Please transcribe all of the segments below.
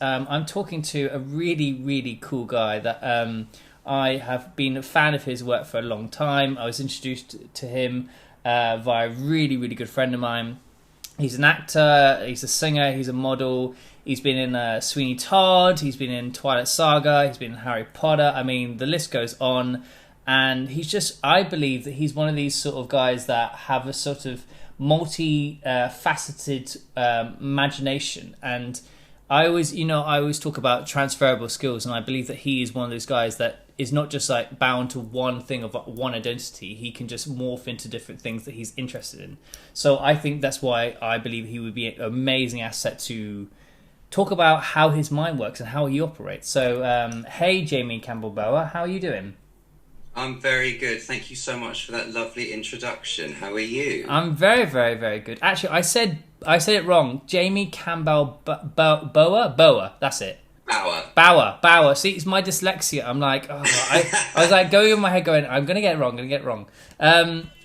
I'm talking to a really, really cool guy that I have been a fan of his work for a long time. I was introduced to him via a really, really good friend of mine. He's an actor, he's a singer, he's a model. He's been in Sweeney Todd, he's been in Twilight Saga, he's been in Harry Potter. I mean, the list goes on. And he's just, I believe that he's one of these sort of guys that have a sort of multi-faceted imagination. And I always talk about transferable skills, and I believe that he is one of those guys that is not just like bound to one thing of one identity. He can just morph into different things that he's interested in. So I think that's why I believe he would be an amazing asset to talk about how his mind works and how he operates. So, hey, Jamie Campbell Bower, how are you doing? I'm very good. Thank you so much for that lovely introduction. How are you? I'm very, very, very good. Actually, I said it wrong. Jamie Campbell Bower. Bower. That's it. Bower. See, it's my dyslexia. I'm like, I was like going in my head, going, I'm gonna get it wrong.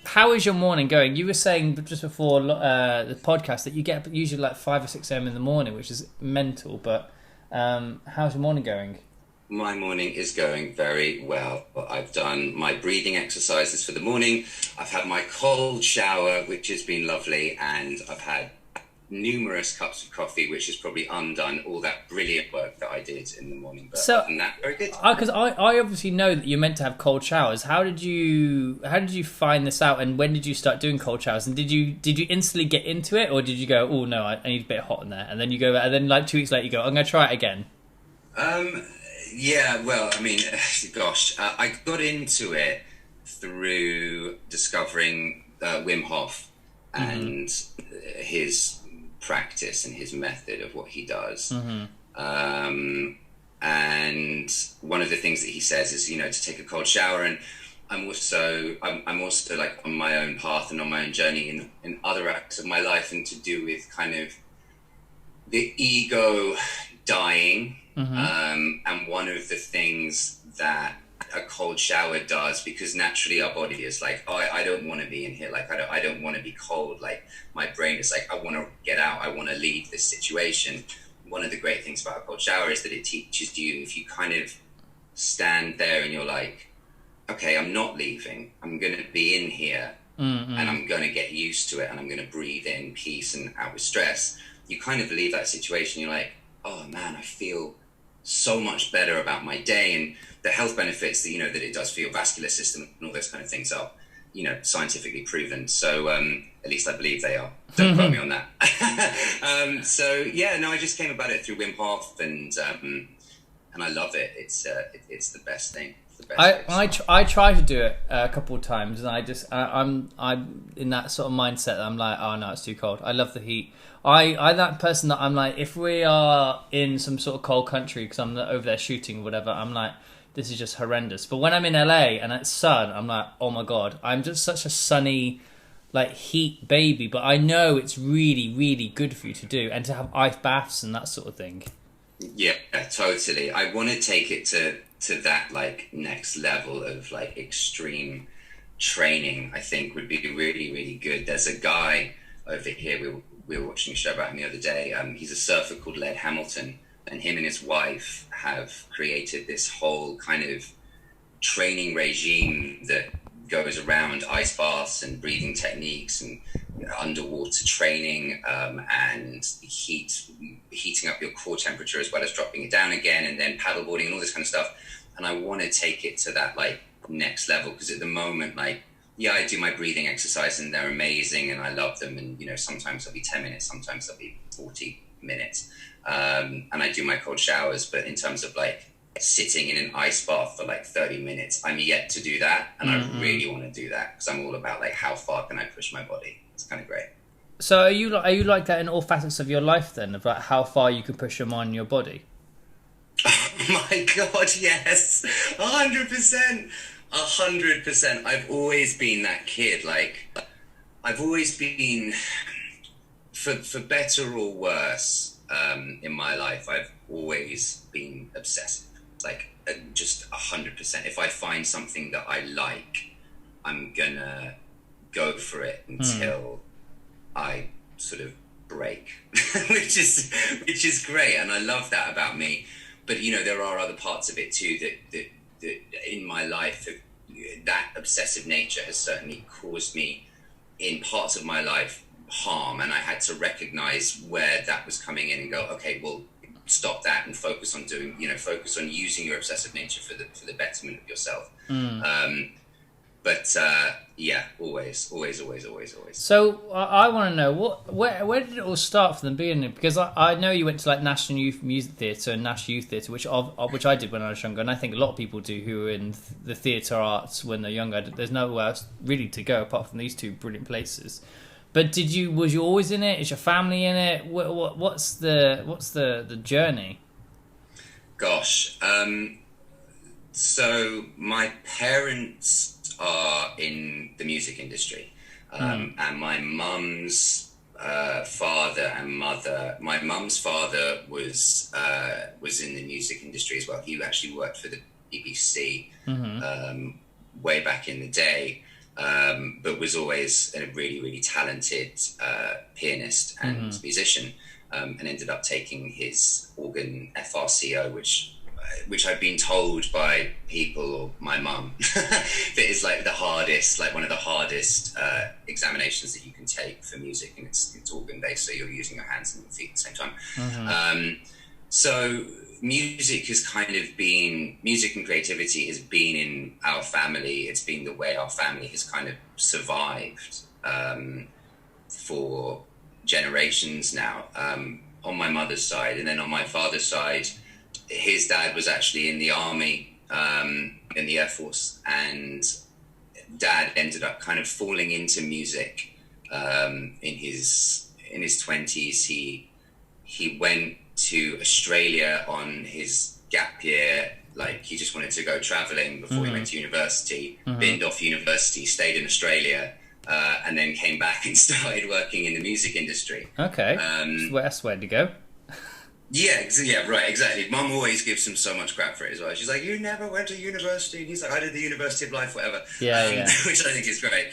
How is your morning going? You were saying just before the podcast that you get usually like 5 or 6 a.m. in the morning, which is mental. But how's your morning going? My morning is going very well. I've done my breathing exercises for the morning. I've had my cold shower, which has been lovely, and I've had numerous cups of coffee, which has probably undone all that brilliant work that I did in the morning. But other than that, very good. Because I obviously know that you're meant to have cold showers. How did you find this out, and when did you start doing cold showers? And did you instantly get into it, or did you go, oh no, I need a bit hot in there, and then you go, and then like 2 weeks later you go, I'm going to try it again? Yeah, well, I mean, gosh, I got into it through discovering Wim Hof and his practice and his method of what he does. And one of the things that he says is, to take a cold shower. And I'm also like on my own path and on my own journey in other acts of my life, and to do with kind of the ego dying. And one of the things that a cold shower does, because naturally our body is like, oh, I don't want to be in here. Like, I don't want to be cold. Like, my brain is like, I want to get out. I want to leave this situation. One of the great things about a cold shower is that it teaches you, if you kind of stand there and you're like, okay, I'm not leaving. I'm going to be in here and I'm going to get used to it, and I'm going to breathe in peace and out with stress. You kind of leave that situation. You're like, oh man, I feel so much better about my day, and the health benefits that that it does for your vascular system and all those kind of things are scientifically proven. So at least I believe they are. Don't quote me on that. So yeah, no, I just came about it through Wim Hof, and I love it. It's the best thing. I try to do it a couple of times, and I'm in that sort of mindset that I'm like, oh no, it's too cold. I love the heat. I'm that person that I'm like, if we are in some sort of cold country because I'm over there shooting or whatever, I'm like, this is just horrendous. But when I'm in LA and it's sun, I'm like, oh my god, I'm just such a sunny, like, heat baby. But I know it's really, really good for you to do, and to have ice baths and that sort of thing. Yeah, totally. I want to take it to that like next level of like extreme training. I think would be really, really good. There's a guy over here, we were watching a show about him the other day. He's a surfer called Led Hamilton, and him and his wife have created this whole kind of training regime that goes around ice baths and breathing techniques and underwater training, and heating up your core temperature as well as dropping it down again, and then paddleboarding and all this kind of stuff. And I want to take it to that like next level, because at the moment, like, yeah, I do my breathing exercise and they're amazing and I love them, and sometimes they'll be 10 minutes, sometimes they'll be 40 minutes, and I do my cold showers. But in terms of like sitting in an ice bath for like 30 minutes, I'm yet to do that, and I really want to do that, because I'm all about like, how far can I push my body. It's kind of great. So are you like that in all facets of your life then, about how far you can push your mind and your body? Oh my god, yes, 100%. 100%. I've always been that kid. Like, I've always been, for better or worse, in my life, I've always been obsessive. Like, just 100%. If I find something that I like, I'm gonna go for it until I sort of break, which is great, and I love that about me. But there are other parts of it too that in my life, that obsessive nature has certainly caused me in parts of my life harm, and I had to recognize where that was coming in and go, okay, well, stop that and focus on focus on using your obsessive nature for the betterment of yourself. But always. So I want to know where did it all start from the beginning? Because I know you went to like National Youth Music Theatre and National Youth Theatre, which I did when I was younger, and I think a lot of people do who are in the theatre arts when they're younger. There's nowhere else really to go apart from these two brilliant places. But was you always in it? Is your family in it? What's the journey? Gosh, so my parents are in the music industry, and my mum's father and mother. My mum's father was in the music industry as well. He actually worked for the BBC way back in the day, but was always a really, really talented pianist and musician, and ended up taking his organ FRCO, which I've been told by people, or my mum, that is like one of the hardest examinations that you can take for music, and it's organ based, so you're using your hands and your feet at the same time. So music and creativity has been in our family. It's been the way our family has kind of survived for generations now, on my mother's side. And then on my father's side, his dad was actually in the army, in the Air Force, and dad ended up kind of falling into music in his 20s. He went to Australia on his gap year, like he just wanted to go traveling before he went to university, binned off university, stayed in Australia, and then came back and started working in the music industry. Okay, that's where to go. Yeah, right, exactly. Mum always gives him so much crap for it as well. She's like, you never went to university. And he's like, I did the University of Life, whatever. Yeah. Which I think is great.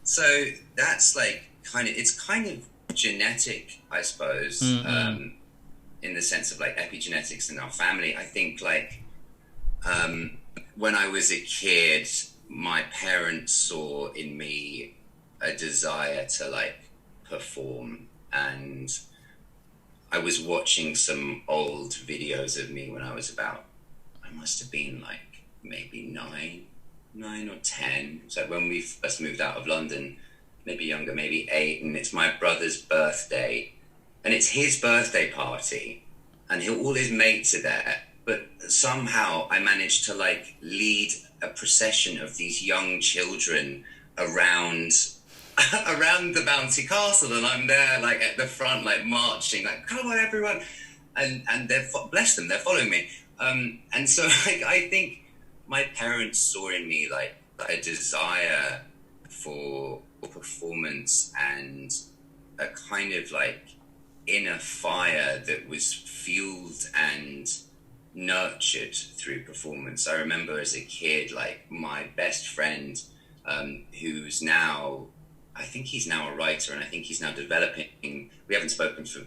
So that's like it's kind of genetic, I suppose, in the sense of like epigenetics in our family. I think like when I was a kid, my parents saw in me a desire to like perform, and I was watching some old videos of me when I must have been like maybe 9 or 10. So when we first moved out of London, maybe younger, maybe 8, and it's my brother's birthday, and it's his birthday party, and all his mates are there, but somehow I managed to like lead a procession of these young children around the bouncy castle, and I'm there like at the front, like marching, like come on everyone, and they're bless them, they're following me, and so like I think my parents saw in me like a desire for performance and a kind of like inner fire that was fueled and nurtured through performance. I remember as a kid, like my best friend, who's now, I think he's now a writer, and I think he's now developing. We haven't spoken for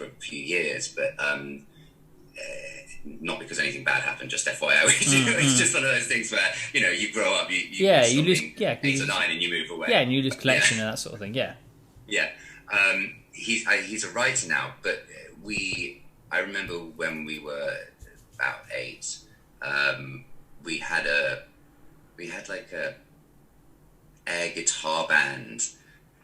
a few years, but not because anything bad happened. Just FYI, it's just one of those things where you grow up, you lose 8 or 9, and you move away. Yeah, and you lose collection and that sort of thing. Yeah. He's a writer now, but I remember when we were about 8, we had like a air guitar band,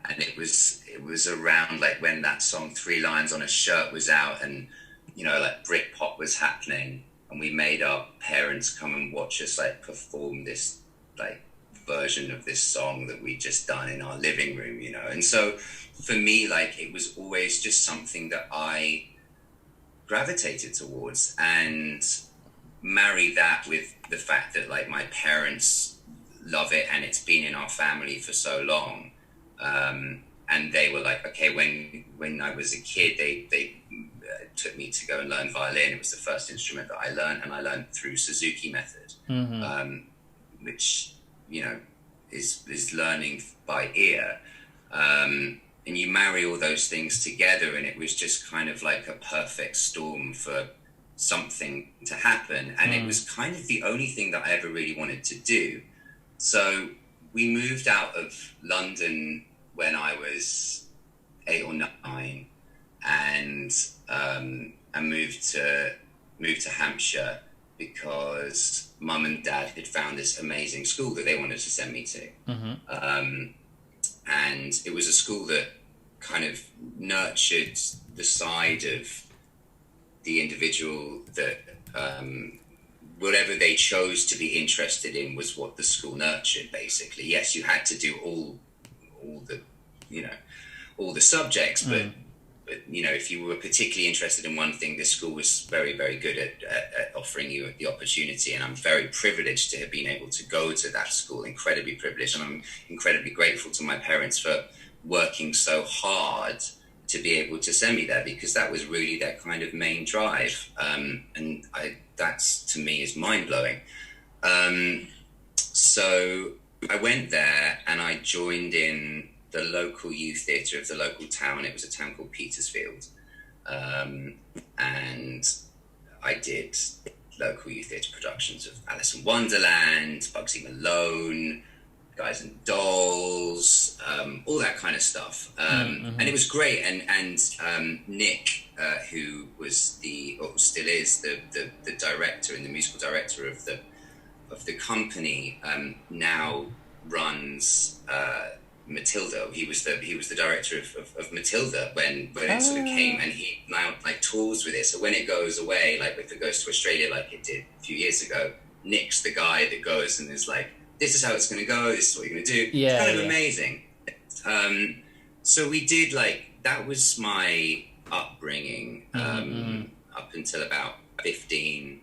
and it was around like when that song 3 Lines on a Shirt was out, and like Britpop was happening, and we made our parents come and watch us like perform this like version of this song that we just done in our living room, and so for me, like, it was always just something that I gravitated towards, and marry that with the fact that like my parents love it, and it's been in our family for so long, and they were like, okay, when I was a kid, they took me to go and learn violin. It was the first instrument that I learned, and I learned through Suzuki method, which is learning by ear, and you marry all those things together, and it was just kind of like a perfect storm for something to happen. And it was kind of the only thing that I ever really wanted to do. So we moved out of London when I was 8 or 9, and I moved to Hampshire because Mum and Dad had found this amazing school that they wanted to send me to. And it was a school that kind of nurtured the side of the individual that whatever they chose to be interested in was what the school nurtured, basically. Yes, you had to do all the, all the subjects, but if you were particularly interested in one thing, the school was very, very good at offering you the opportunity. And I'm very privileged to have been able to go to that school, incredibly privileged. And I'm incredibly grateful to my parents for working so hard to be able to send me there, because that was really their kind of main drive. And that's, to me, is mind-blowing. So I went there and I joined in the local youth theatre of the local town. It was a town called Petersfield. And I did local youth theatre productions of Alice in Wonderland, Bugsy Malone, Guys and Dolls, all that kind of stuff. And it was great. And Nick, who was or still is the director and the musical director of the company, now runs Matilda. He was the director of Matilda when it sort of came, and he now like tours with it. So when it goes away, like if it goes to Australia like it did a few years ago, Nick's the guy that goes and is like, this is how it's going to go, this is what you're going to do. Yeah, it's kind of amazing. So we did, like, that was my upbringing up until about 15.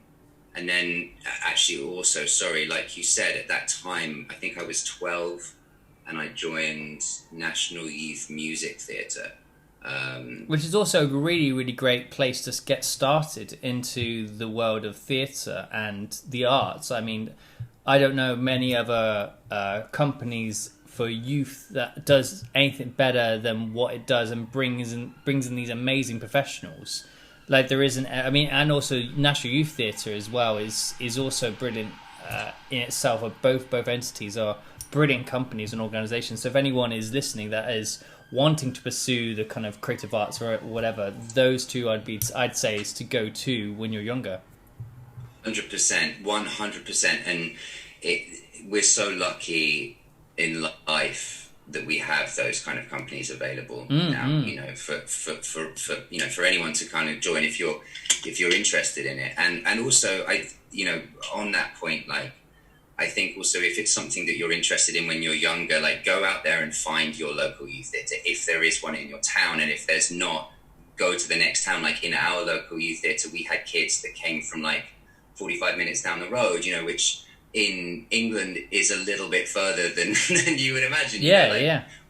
And then actually also, sorry, like you said, at that time, I think I was 12 and I joined National Youth Music Theatre. Which is also a really, really great place to get started into the world of theatre and the arts. I mean, I don't know many other companies for youth that does anything better than what it does and brings in these amazing professionals. Like there isn't, I mean, and also National Youth Theatre as well is also brilliant in itself. Both entities are brilliant companies and organisations. So if anyone is listening that is wanting to pursue the kind of creative arts or whatever, those two I'd say is to go to when you're younger. 100%, 100%, and we're so lucky in life that we have those kind of companies available now. For anyone to kind of join if you're interested in it, and also on that point, like I think also if it's something that you're interested in when you're younger, like go out there and find your local youth theatre if there is one in your town, and if there's not, go to the next town. Like in our local youth theatre, we had kids that came from like 45 minutes down the road, which in England is a little bit further than you would imagine.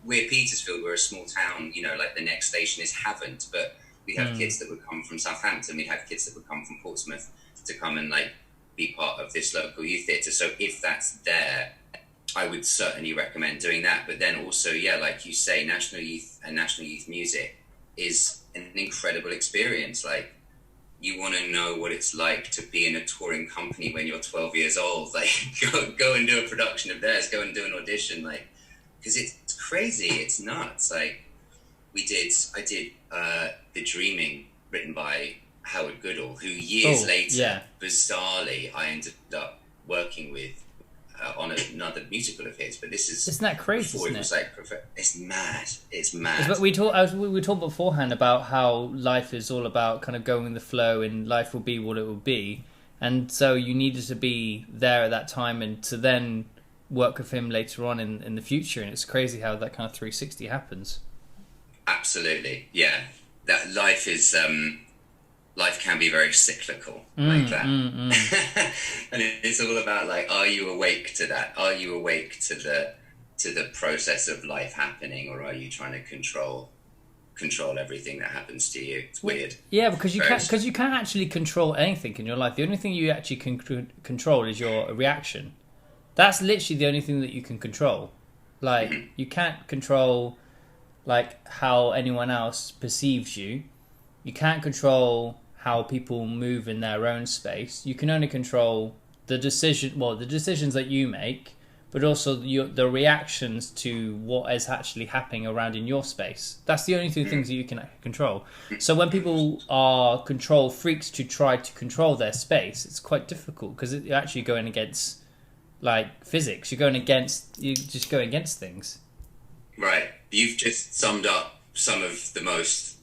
We're Petersfield, we're a small town, like the next station is Havant, but we have kids that would come from Southampton, we'd have kids that would come from Portsmouth to come and like be part of this local youth theatre. So if that's there, I would certainly recommend doing that. But then also, like you say, National Youth and National Youth Music is an incredible experience. Like, you want to know what it's like to be in a touring company when you're 12 years old. Like, go and do a production of theirs, go and do an audition, like, because it's crazy, it's nuts. Like, I did The Dreaming, written by Howard Goodall, who years later, bizarrely, I ended up working with on another musical of his. But this is... Isn't that crazy, isn't it? Was like, it's mad. But we talked beforehand about how life is all about kind of going with the flow, and life will be what it will be. And so you needed to be there at that time and to then work with him later on in the future. And it's crazy how that kind of 360 happens. Absolutely, yeah. That life is... life can be very cyclical like that. And it's all about, like, are you awake to that? Are you awake to the process of life happening, or are you trying to control everything that happens to you? It's weird. Yeah, because you can't actually control anything in your life. The only thing you actually can control is your reaction. That's literally the only thing that you can control. Like, you can't control like how anyone else perceives you. You can't control how people move in their own space. You can only control the decisions that you make, but also the reactions to what is actually happening around in your space. That's the only two things that you can control. So when people are control freaks to try to control their space, it's quite difficult because you're actually going against like physics. You're just going against things. Right. You've just summed up some of the most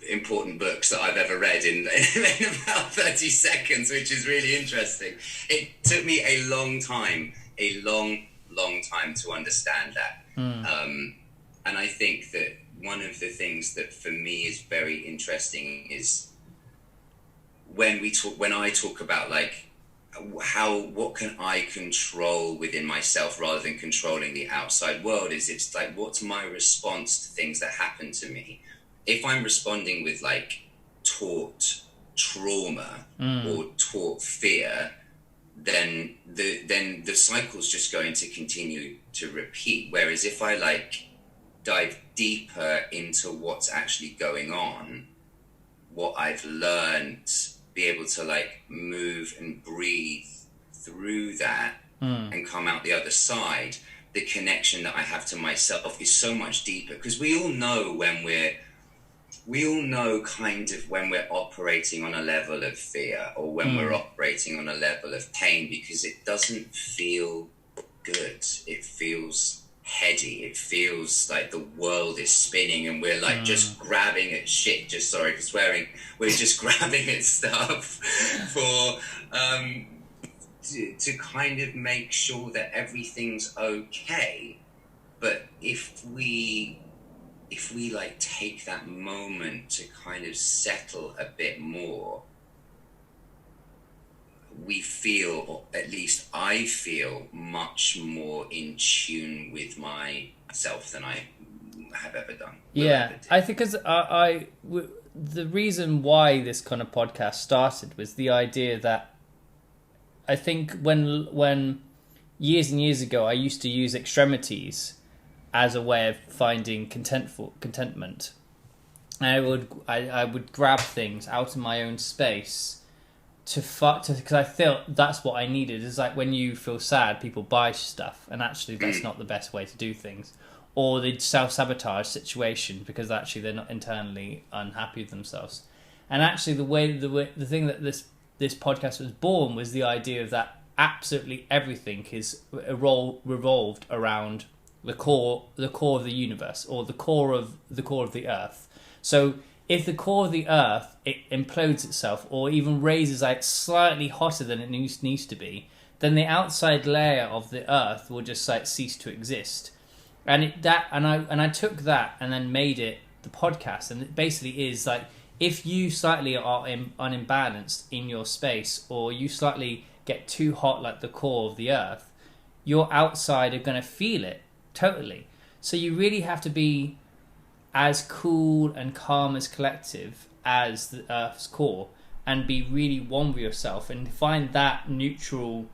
important books that I've ever read in about 30 seconds, which is really interesting. It took me a long time to understand that. And I think that one of the things that for me is very interesting is when I talk about like what can I control within myself rather than controlling the outside world, it's like, what's my response to things that happen to me? If I'm responding with like taught trauma or taught fear, then the cycle's just going to continue to repeat. Whereas if I like dive deeper into what's actually going on, what I've learned, be able to like move and breathe through that and come out the other side, the connection that I have to myself is so much deeper. Because we all know when we're operating on a level of fear or when we're operating on a level of pain, because it doesn't feel good. It feels heady. It feels like the world is spinning and we're like just grabbing at shit, just sorry for swearing, we're just grabbing at stuff for to kind of make sure that everything's okay. But if we like take that moment to kind of settle a bit more, we feel, or at least I feel, much more in tune with myself than I have ever done. Yeah, I think because the reason why this kind of podcast started was the idea that I think when years and years ago I used to use extremities as a way of finding contentment. And I would grab things out of my own space because I felt that's what I needed. It's like when you feel sad, people buy stuff, and actually that's not the best way to do things. Or they self-sabotage situation because actually they're not internally unhappy with themselves. And actually the thing that this podcast was born was the idea of that absolutely everything is revolved around the core of the universe, or the core of the earth. So if the core of the earth it implodes itself or even raises like slightly hotter than it needs to be, then the outside layer of the earth will just like cease to exist. And I took that and then made it the podcast, and it basically is like, if you slightly are unimbalanced in your space, or you slightly get too hot like the core of the earth, your outside are going to feel it totally. So you really have to be as cool and calm as collective as the earth's core, and be really one with yourself and find that neutral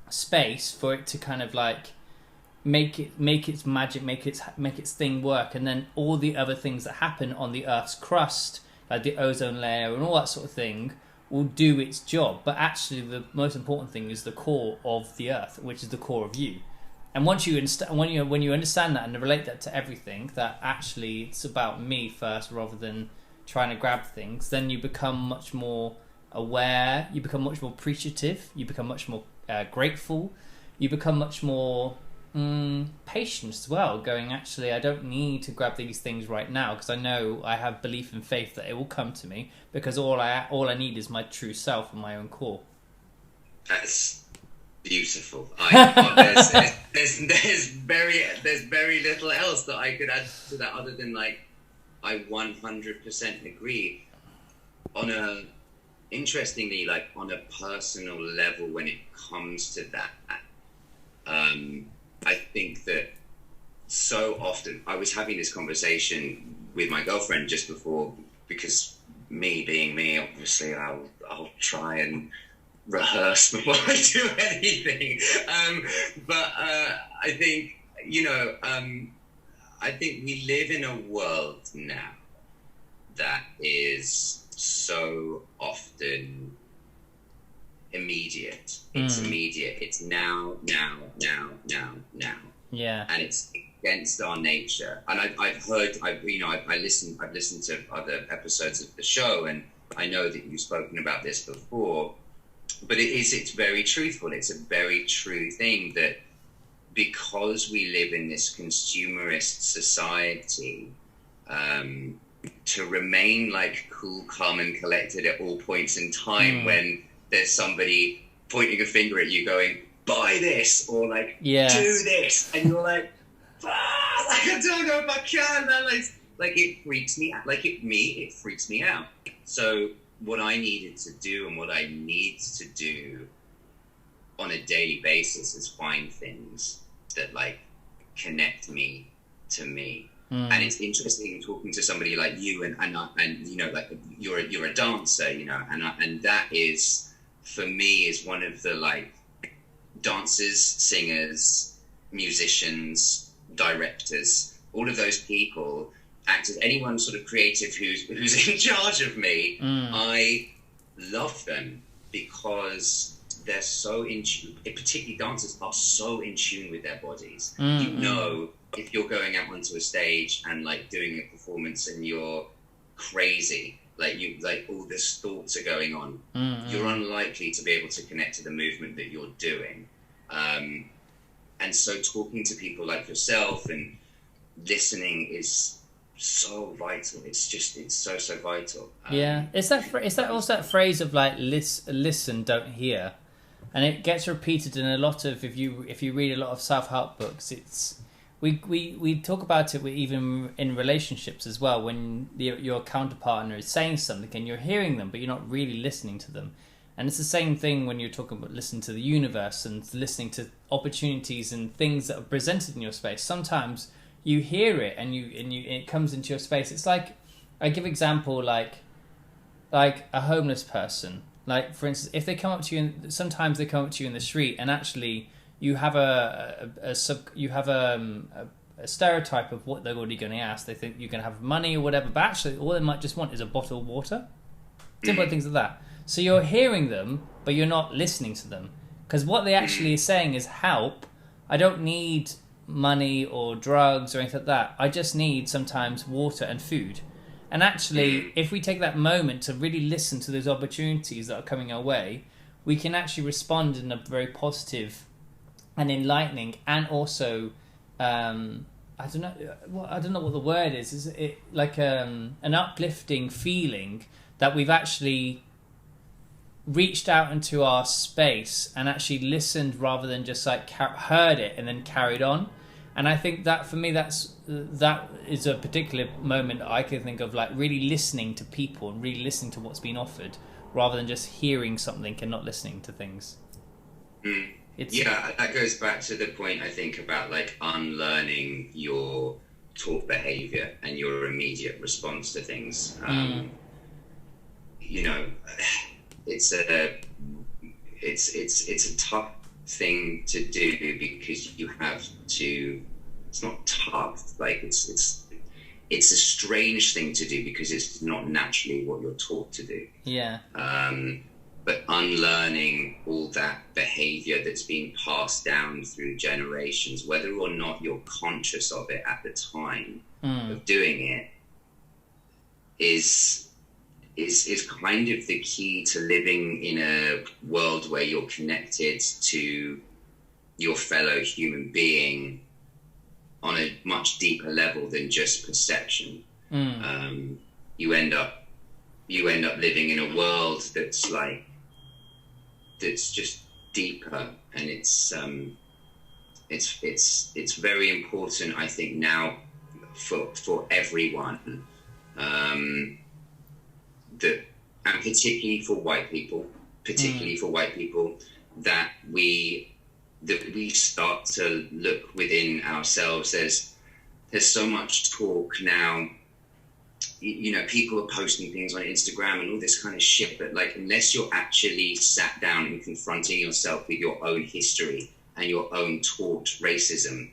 space for it to kind of like make its magic, make its thing work. And then all the other things that happen on the earth's crust, like the ozone layer and all that sort of thing, will do its job. But actually the most important thing is the core of the earth, which is the core of you. And once you when you understand that and relate that to everything, that actually it's about me first rather than trying to grab things, then you become much more aware, you become much more appreciative, you become much more grateful, you become much more patient as well, going, actually I don't need to grab these things right now because I know I have belief and faith that it will come to me, because all I need is my true self and my own core. That's beautiful. There's very little else that I could add to that other than like I 100% agree. Interestingly, like on a personal level, when it comes to that, I think that so often I was having this conversation with my girlfriend just before, because me being me, obviously I'll try and rehearse before I do anything. But I think, I think we live in a world now that is so often immediate. It's immediate. It's now. Yeah. And it's against our nature. And I've listened to other episodes of the show, and I know that you've spoken about this before, but it's very truthful. It's a very true thing that because we live in this consumerist society, to remain like cool, calm and collected at all points in time when there's somebody pointing a finger at you going, buy this, or like, do this, and you're like, like, I don't know if I can, man. Like it freaks me out. It freaks me out. So what I needed to do and what I need to do on a daily basis is find things that like connect me to me. And it's interesting talking to somebody like you, and you know, like you're a dancer, you know, and that is, for me, is one of the like dancers, singers, musicians, directors, all of those people, actors, anyone sort of creative who's in charge of me, I love them because they're so in tune, particularly dancers are so in tune with their bodies. You know, if you're going out onto a stage and like doing a performance and you're crazy, like all these thoughts are going on, you're unlikely to be able to connect to the movement that you're doing. And so talking to people like yourself and listening is so vital. It's so vital. Yeah, it's that also that phrase of like listen, don't hear, and it gets repeated in a lot of, if you read a lot of self-help books, it's we talk about it even in relationships as well, when your counterpartner is saying something and you're hearing them but you're not really listening to them. And it's the same thing when you're talking about listening to the universe and listening to opportunities and things that are presented in your space. Sometimes you hear it and it comes into your space. It's like, I give example like a homeless person. Like, for instance, if they come up to you, sometimes they come up to you in the street, and actually you have a stereotype of what they're already going to ask. They think you're going to have money or whatever, but actually all they might just want is a bottle of water. Simple things like that. So you're hearing them, but you're not listening to them. Because what they actually are saying is, help. I don't need money or drugs or anything like that. I just need sometimes water and food. And actually, if we take that moment to really listen to those opportunities that are coming our way, we can actually respond in a very positive and enlightening, and also, I don't know what the word is. Is it like an uplifting feeling that we've actually reached out into our space and actually listened rather than just like heard it and then carried on. And I think that for me, that is a particular moment I can think of, like really listening to people and really listening to what's been offered rather than just hearing something and not listening to things. Yeah, that goes back to the point, I think, about like unlearning your taught behavior and your immediate response to things. You know, it's a tough thing to do because you have to. It's not tough. Like it's a strange thing to do because it's not naturally what you're taught to do. Yeah. But unlearning all that behavior that's been passed down through generations, whether or not you're conscious of it at the time of doing it, is kind of the key to living in a world where you're connected to your fellow human being on a much deeper level than just perception. You end up living in a world that's just deeper, and it's very important, I think, now for everyone, that, and particularly for white people, that we start to look within ourselves. There's so much talk now. You know, people are posting things on Instagram and all this kind of shit, but like, unless you're actually sat down and confronting yourself with your own history and your own taught racism,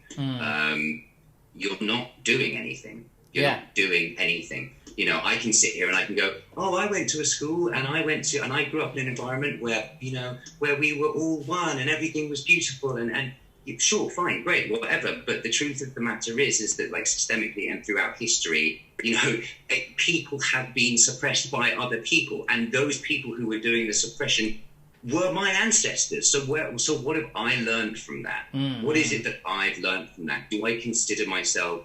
you're not doing anything. You're not doing anything. You know, I can sit here and I can go, oh, I went to a school and I grew up in an environment where, you know, where we were all one and everything was beautiful and sure, fine, great, whatever. But the truth of the matter is that, like, systemically and throughout history, you know, people have been suppressed by other people, and those people who were doing the suppression were my ancestors. So what have I learned from that? What is it that I've learned from that? Do I consider myself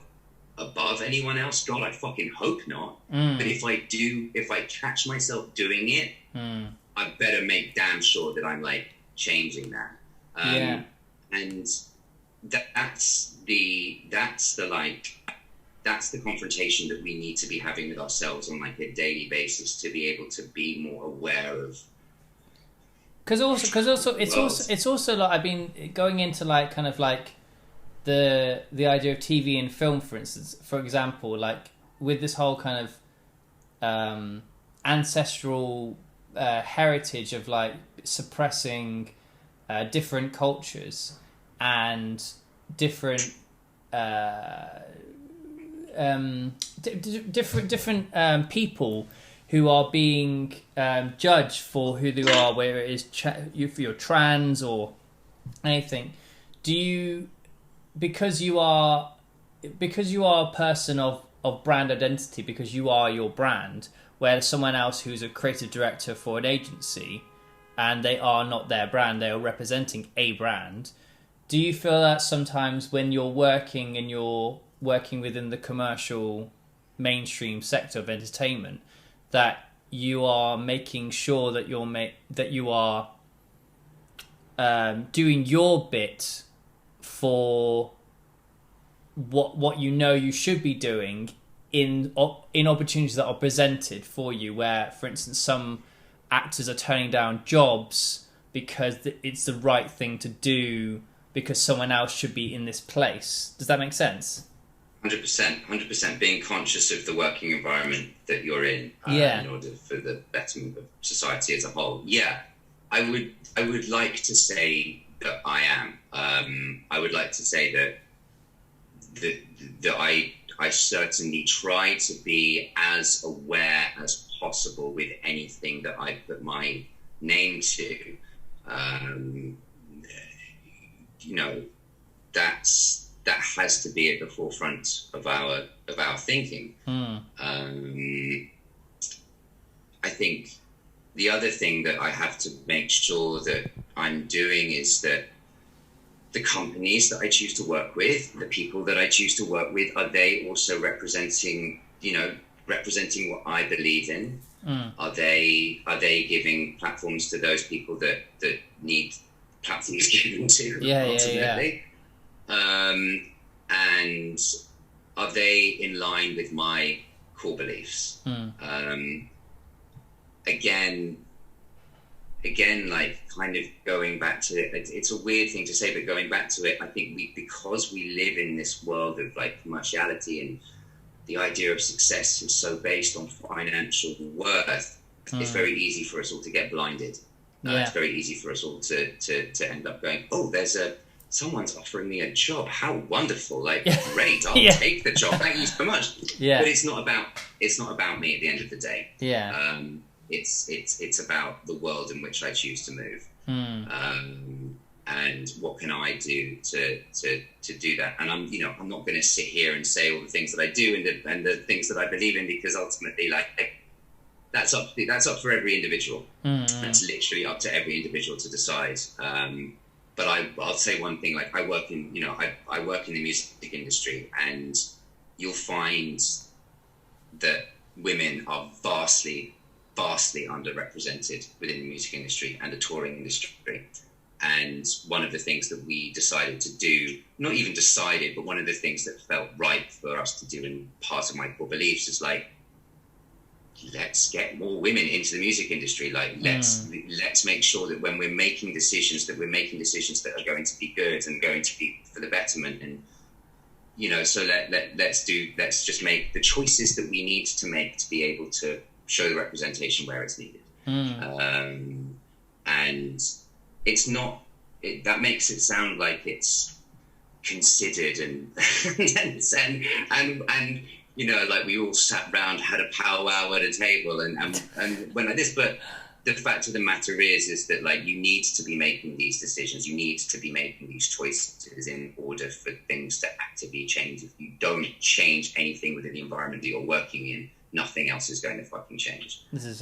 above anyone else? God, I fucking hope not. But if I catch myself doing it, I better make damn sure that I'm, like, changing that. And that's the confrontation that we need to be having with ourselves on, like, a daily basis, to be able to be more aware of. Because it's also like, I've been going into, like, kind of like the idea of TV and film, for instance. For example, like with this whole kind of ancestral heritage of, like, suppressing different cultures and different different people who are being judged for who they are, whether it is if you're trans or anything. Do you, because you are a person of brand identity, because you are your brand, where someone else who's a creative director for an agency and they are not their brand, they are representing a brand, do you feel that sometimes when you're working within the commercial mainstream sector of entertainment, that you are making sure that you are doing your bit for what you know you should be doing in opportunities that are presented for you, where, for instance, some actors are turning down jobs because it's the right thing to do, because someone else should be in this place. Does that make sense? 100%. Being conscious of the working environment that you're in, in order for the betterment of society as a whole. Yeah, I would like to say that I am. I would like to say that I certainly try to be as aware as possible with anything that I put my name to. You know, that has to be at the forefront of our thinking. I think the other thing that I have to make sure that I'm doing is that the companies that I choose to work with, the people that I choose to work with, are they also representing what I believe in? Are they giving platforms to those people that need platforms given to ultimately? And are they in line with my core beliefs? Again, like, kind of going back to it, it's a weird thing to say, but going back to it, I think because we live in this world of, like, commerciality, and the idea of success is so based on financial worth, it's very easy for us all to get blinded. It's very easy for us all to end up going, oh, someone's offering me a job. How wonderful! Like, great, I'll take the job. Thank you so much. But it's not about me at the end of the day. It's about the world in which I choose to move. And what can I do to do that? And I'm not going to sit here and say all the things that I do and the things that I believe in, because ultimately, like, that's up for every individual. That's literally up to every individual to decide. But I'll say one thing, like, I work in the music industry, and you'll find that women are vastly underrepresented within the music industry and the touring industry. And one of the things that we decided to do, not even decided, but one of the things that felt right for us to do, and part of my core beliefs, is, like, let's get more women into the music industry. Like, let's make sure that when we're making decisions, that are going to be good and going to be for the betterment. And, so let's just make the choices that we need to make to be able to show the representation where it's needed. And it's not, that makes it sound like it's considered and you know, like we all sat round, had a powwow at a table and went like this. But the fact of the matter is that like you need to be making these decisions, you need to be making these choices in order for things to actively change. If you don't change anything within the environment that you're working in, nothing else is going to fucking change. This is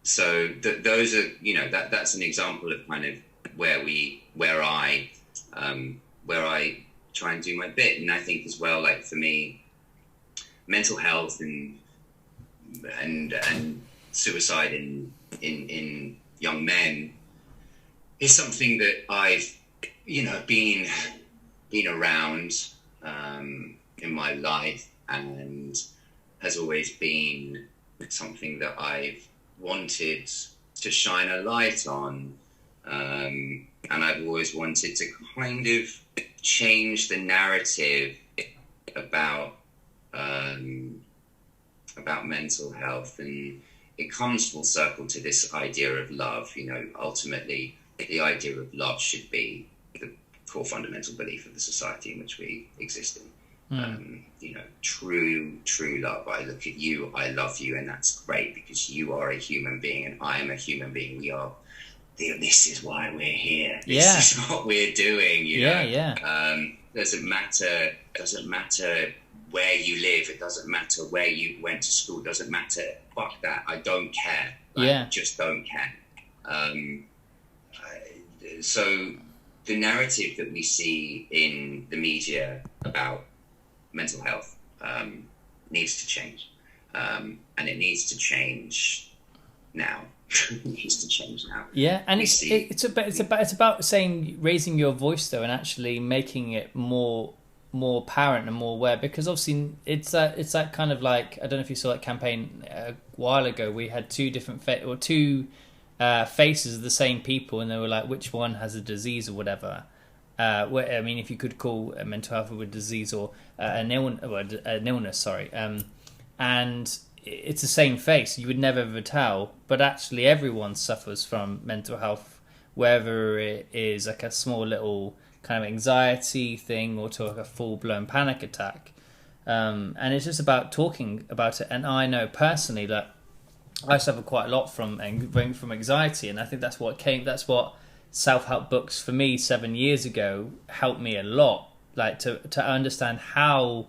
so those are, you know, that's an example of kind of where I try and do my bit. And I think as well, like for me, mental health and suicide in young men is something that I've, you know, been around in my life, and has always been something that I've wanted to shine a light on, and I've always wanted to kind of change the narrative about mental health. And it comes full circle to this idea of love. You know, ultimately the idea of love should be the core fundamental belief of the society in which we exist in. You know, true love. I look at you, I love you, and that's great because you are a human being and I am a human being. This is why we're here. This is what we're doing. You know? Doesn't matter where you live. It doesn't matter where you went to school. It doesn't matter. Fuck that. I don't care. Just don't care. So the narrative that we see in the media about mental health needs to change, and it needs to change now. It needs to change now. Yeah, and it's about saying, raising your voice though, and actually making it more apparent and more aware, because obviously it's that kind of like, I don't know if you saw that campaign a while ago. We had two different faces of the same people, and they were like, which one has a disease or whatever. I mean, if you could call a mental health a disease or an illness, sorry. And it's the same face. You would never ever tell, but actually everyone suffers from mental health, whether it is like a small little kind of anxiety thing or to like a full-blown panic attack. And it's just about talking about it. And I know personally that I suffer quite a lot from anxiety, and I think that's what self-help books for me 7 years ago helped me a lot, like to understand how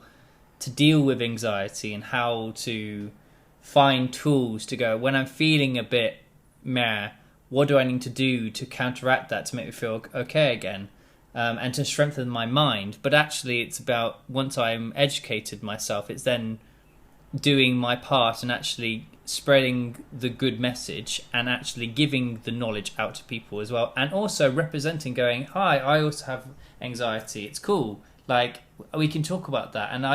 to deal with anxiety and how to find tools to go, when I'm feeling a bit meh, what do I need to do to counteract that to make me feel okay again, and to strengthen my mind. But actually it's about, once I'm educated myself, it's then doing my part and actually spreading the good message and actually giving the knowledge out to people as well, and also representing, going, hi, I also have anxiety, it's cool, like we can talk about that. And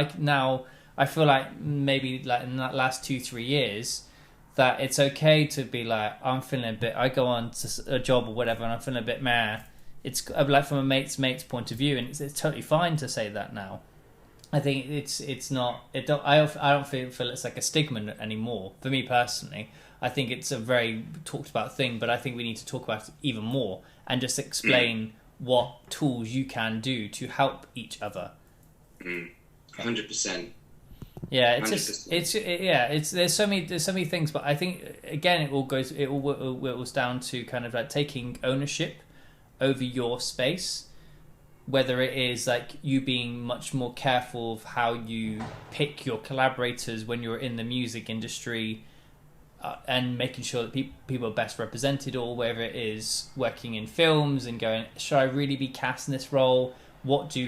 I feel like maybe like in that last 2-3 years that it's okay to be like, I'm feeling a bit, I go on to a job or whatever and I'm feeling a bit meh, it's like from a mate's point of view, and it's totally fine to say that now. I think I don't feel it's like a stigma anymore. For me personally, I think it's a very talked about thing, but I think we need to talk about it even more and just explain what tools you can do to help each other. 100%. Yeah, there's so many things, but I think again it all whittles down to kind of like taking ownership over your space. Whether it is like you being much more careful of how you pick your collaborators when you're in the music industry, and making sure that people are best represented, or whether it is working in films and going, should I really be cast in this role? What would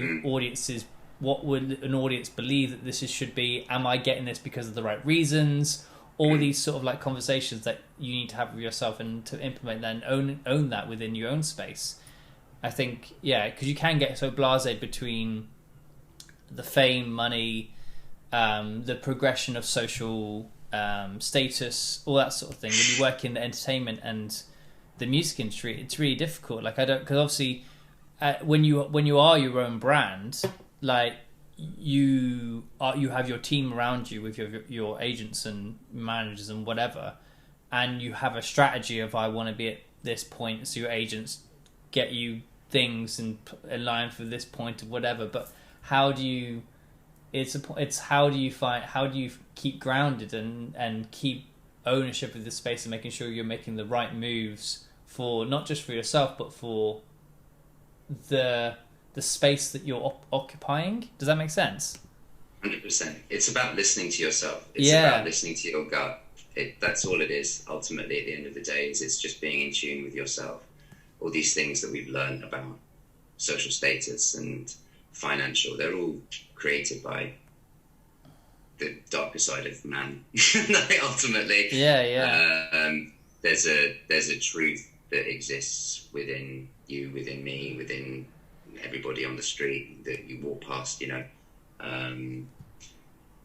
an audience believe that this should be? Am I getting this because of the right reasons? All these sort of like conversations that you need to have with yourself, and to implement that and own that within your own space. I think, because you can get so blasé between the fame, money, the progression of social status, all that sort of thing. When you work in the entertainment and the music industry, it's really difficult. Like because obviously, when you are your own brand, like you have your team around you with your agents and managers and whatever, and you have a strategy of, I want to be at this point, so your agents get you things and align for this point of whatever. But how do you? It's how do you keep grounded and keep ownership of the space and making sure you're making the right moves for not just for yourself but for the space that you're occupying. Does that make sense? 100%. It's about listening to yourself. It's about listening to your gut. That's all it is. Ultimately, at the end of the day, it's just being in tune with yourself. All these things that we've learned about social status and financial, they're all created by the darker side of man. Ultimately, there's a truth that exists within you, within me, within everybody on the street that you walk past,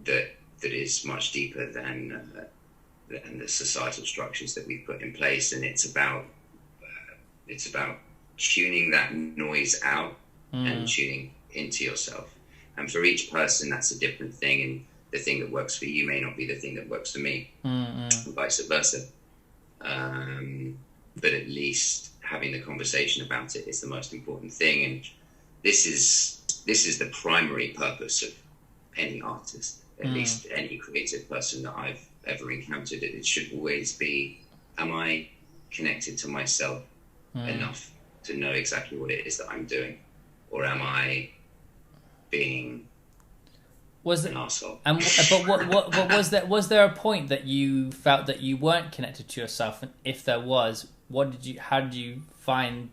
that is much deeper than the societal structures that we've put in place. And it's about tuning that noise out and tuning into yourself. And for each person, that's a different thing. And the thing that works for you may not be the thing that works for me, and vice versa. But at least having the conversation about it is the most important thing. And this is the primary purpose of any artist, at least any creative person that I've ever encountered. It should always be, am I connected to myself enough to know exactly what it is that I'm doing? Or am I being an arsehole? But was there a point that you felt that you weren't connected to yourself? And if there was, how did you find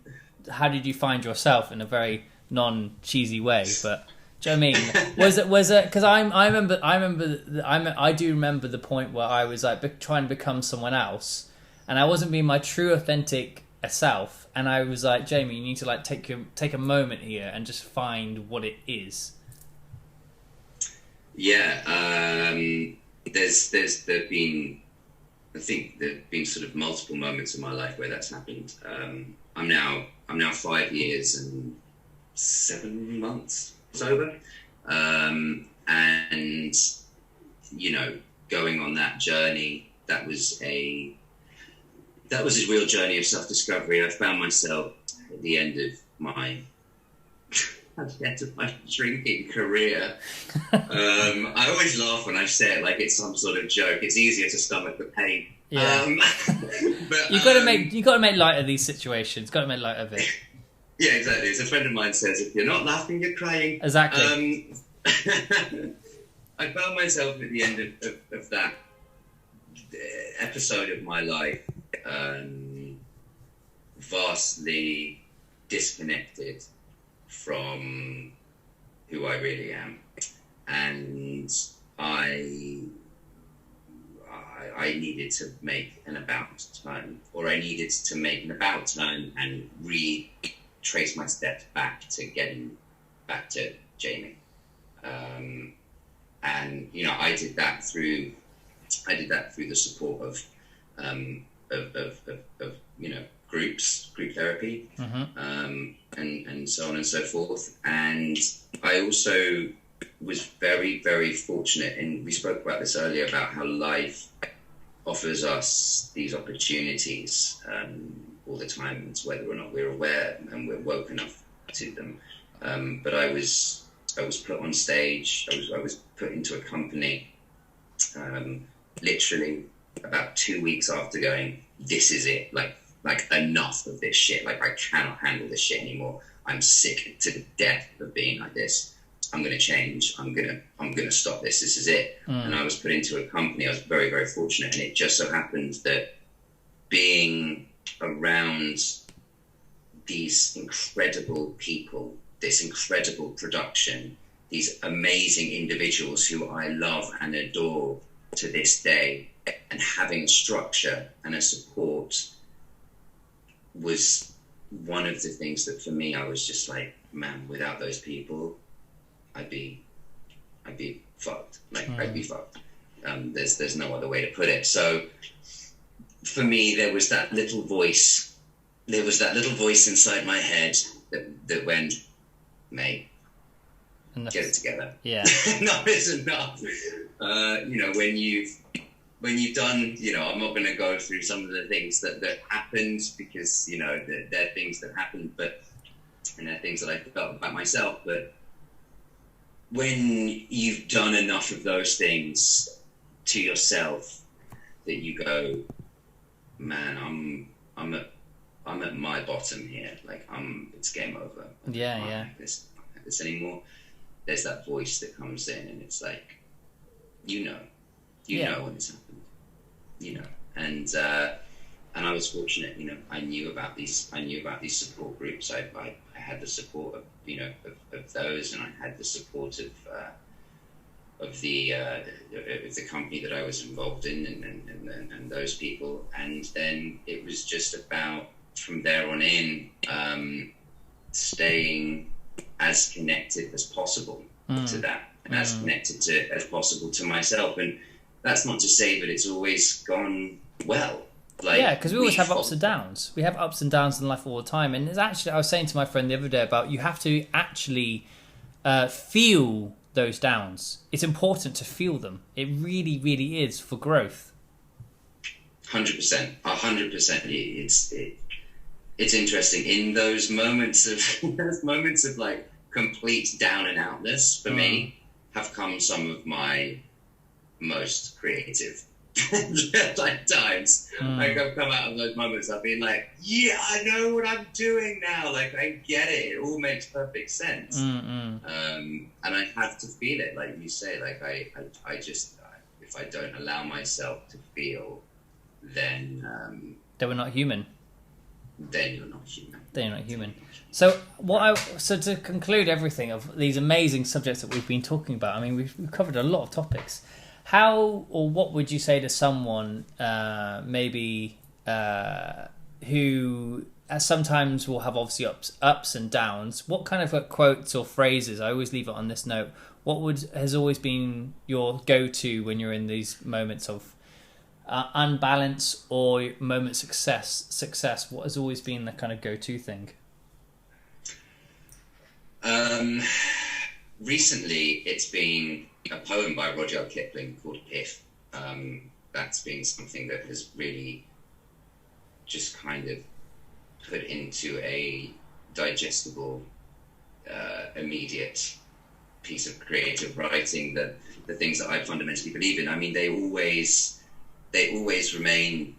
yourself in a very non-cheesy way? But do you know what I mean? Was it because I do remember the point where I was like trying to become someone else, and I wasn't being my true authentic self, and I was like, Jamie, you need to like take a moment here and just find what it is. Yeah, there've been sort of multiple moments in my life where that's happened. I'm now 5 years and 7 months sober, and going on that journey, that was a real journey of self-discovery. I found myself at the end of my drinking career. I always laugh when I say it like it's some sort of joke. It's easier to stomach the pain. Yeah. But you got to make light of these situations. Got to make light of it. Yeah, exactly. As a friend of mine says, if you're not laughing, you're crying. Exactly. I found myself at the end of that episode of my life vastly disconnected from who I really am, and I needed to make an about turn, or I needed to make an about turn and retrace my steps back to getting back to Jamie. And I did that through the support of group therapy, and so on and so forth. And I also was very, very fortunate, and we spoke about this earlier, about how life offers us these opportunities all the time. It's whether or not we're aware and we're woke enough to them. But I was put on stage. I was put into a company literally about 2 weeks after going, this is it, like enough of this shit, like I cannot handle this shit anymore. I'm sick to the death of being like this. I'm gonna change. I'm gonna stop this. This is it. And I was put into a company. I was very, very fortunate, and it just so happened that being around these incredible people, this incredible production, these amazing individuals who I love and adore to this day, and having a structure and a support was one of the things that for me, I was just like, man, without those people, I'd be fucked. I'd be fucked. There's no other way to put it. So for me, there was that little voice inside my head that went, mate, get it together. Yeah. Enough is enough. When you've done, I'm not going to go through some of the things that happened, because, they're things that happened, but and they're things that I felt about myself. But when you've done enough of those things to yourself that you go, man, I'm at my bottom here. Like it's game over. Yeah, I can't yeah. have this anymore. There's that voice that comes in, and it's like, you know when it's happened, and I was fortunate, I knew about these support groups. I had the support of those, and I had the support of the company that I was involved in, and those people, and then it was just about from there on in staying as connected as possible to that, and as connected as possible to myself. And that's not to say that it's always gone well. Because we always have ups and downs. We have ups and downs in life all the time. And it's actually, I was saying to my friend the other day about you have to actually feel those downs. It's important to feel them. It really, really is for growth. 100%. It's interesting in those moments of like complete down and outness for me have come some of my most creative like times. Like I've come out of those moments, I've been like, yeah, I know what I'm doing now. Like I get it. It all makes perfect sense. And I have to feel it, like you say. Like I just if I don't allow myself to feel, then we're not human. Then you're not human. So to conclude everything of these amazing subjects that we've been talking about, I mean, we've covered a lot of topics. How or what would you say to someone maybe who sometimes will have obviously ups and downs? What kind of quotes or phrases? I always leave it on this note. What has always been your go-to when you're in these moments of unbalance or moment success? What has always been the kind of go-to thing? Recently, it's been a poem by Rudyard Kipling called "If." That's been something that has really just kind of put into a digestible, immediate piece of creative writing the things that I fundamentally believe in. I mean, they always remain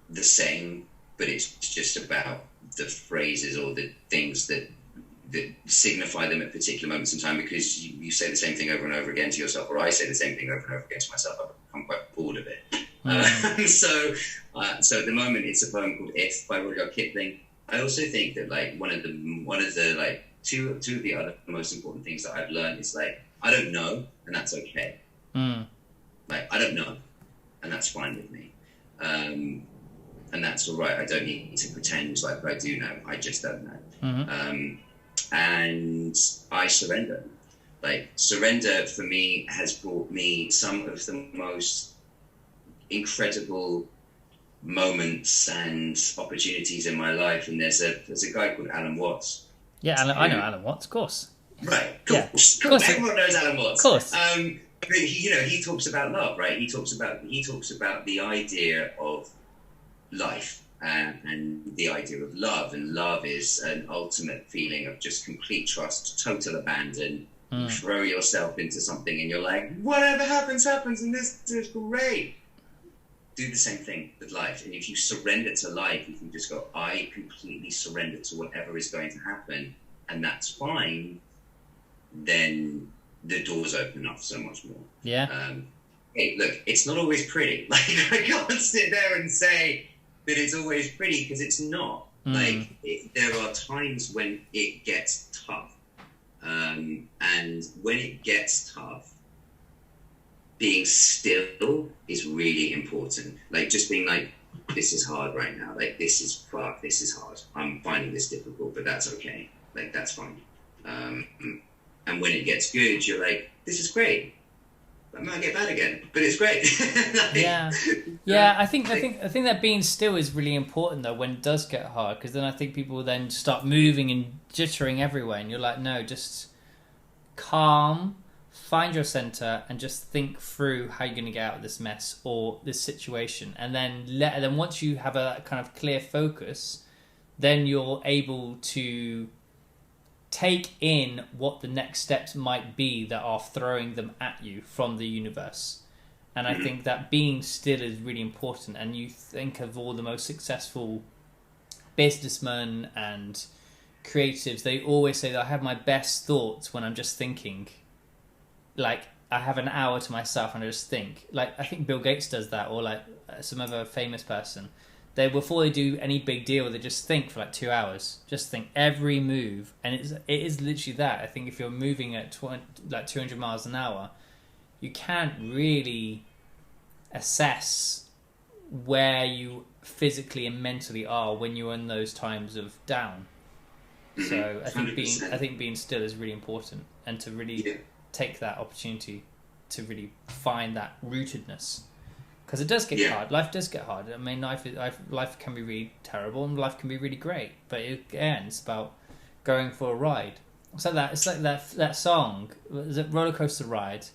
the same, but it's just about the phrases or the things that signify them at particular moments in time, because you say the same thing over and over again to yourself, or I say the same thing over and over again to myself. I've become quite bored of it. So at the moment, it's a poem called "If" by Rudyard Kipling. I also think that like one of the like two of the other most important things that I've learned is like, I don't know, and that's okay. Like I don't know, and that's fine with me, and that's all right. I don't need to pretend like I do know. I just don't know. And I surrender. Like surrender for me has brought me some of the most incredible moments and opportunities in my life. And there's a guy called Alan Watts. Yeah, I know Alan Watts, of course. Right, cool. Yeah, cool. Everyone knows Alan Watts. Of course. But he talks about love, right? He talks about the idea of life. And the idea of love, and love is an ultimate feeling of just complete trust, total abandon. You throw yourself into something and you're like, whatever happens, and this is great. Do the same thing with life. And if you surrender to life, if you just go, I completely surrender to whatever is going to happen, and that's fine, then the doors open up so much more. Yeah. Hey, look, it's not always pretty. Like I can't sit there and say that it's always pretty, because it's not. Like there are times when it gets tough, and when it gets tough, being still is really important. Like just being like, this is hard right now. Like this is hard. I'm finding this difficult, but that's okay. Like that's fine. And when it gets good, you're like, this is great. I might get bad again, but it's great. I think that being still is really important though when it does get hard, because then I think people then start moving and jittering everywhere, and you're like, no, just calm, find your center, and just think through how you're going to get out of this mess or this situation, and then once you have a kind of clear focus, then you're able to take in what the next steps might be that are throwing them at you from the universe. And I think that being still is really important. And you think of all the most successful businessmen and creatives, they always say that I have my best thoughts when I'm just thinking. Like, I have an hour to myself and I just think. Like, I think Bill Gates does that, or like some other famous person. They, before they do any big deal, they just think for like 2 hours. Just think every move. And it is literally that. I think if you're moving at 200 miles an hour, you can't really assess where you physically and mentally are when you're in those times of down. So I think being still is really important, and to really take that opportunity to really find that rootedness, because it does get hard. Life does get hard. I mean, life can be really terrible and life can be really great, but again, it's about going for a ride. It's like that song. Is it Roller Coaster Ride?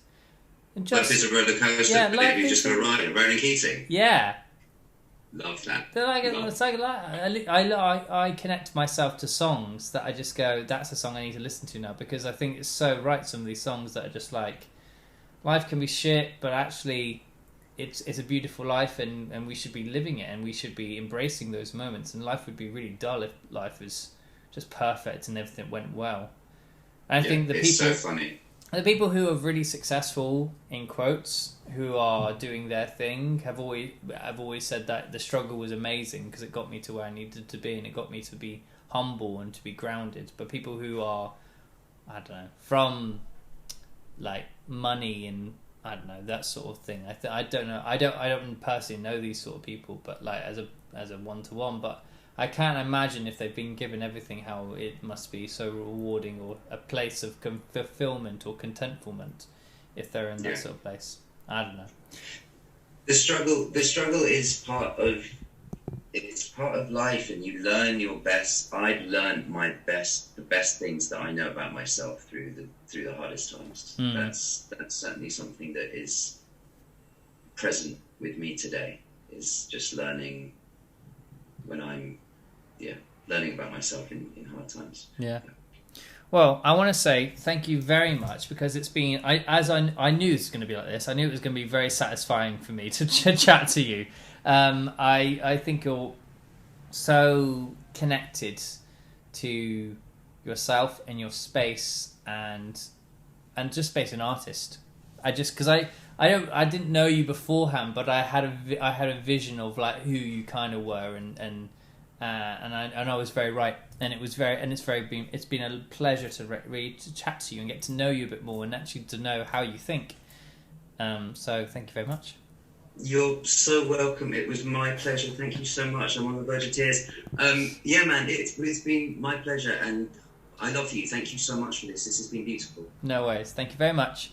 And life is a roller coaster. Yeah, but you're just going to ride it. Ronan Keating. Yeah. Love that. They're like, it's like I connect myself to songs that I just go, that's a song I need to listen to now, because I think it's so right. Some of these songs that are just like, life can be shit, but actually it's a beautiful life, and we should be living it, and we should be embracing those moments. And life would be really dull if life was just perfect and everything went well. And I think it's so funny. The people who are really successful, in quotes, who are doing their thing, have always said that the struggle was amazing because it got me to where I needed to be, and it got me to be humble and to be grounded. But people who are, I don't know, from like money and I don't know, that sort of thing. I don't know. I don't personally know these sort of people, but like as a one-to-one, but I can't imagine if they've been given everything how it must be so rewarding, or a place of fulfillment or contentment if they're in that sort of place. I don't know. The struggle is part of life, and you learn your best. I've learned the best things that I know about myself through the hardest times. That's certainly something that is present with me today. Is just learning when I'm learning about myself in hard times. Yeah. Well, I want to say thank you very much, because it's been, I knew this was going to be like this. I knew it was going to be very satisfying for me to chat to you. I think you're so connected to yourself and your space, and just space an artist. Because I didn't know you beforehand, but I had a vision of like who you kind of were, and I was very right, and it's been a pleasure to chat to you and get to know you a bit more, and actually to know how you think. So thank you very much. You're so welcome. It was my pleasure. Thank you so much. I'm on the verge of tears. Yeah, man, it's been my pleasure, and I love you. Thank you so much for this. This has been beautiful. No worries. Thank you very much.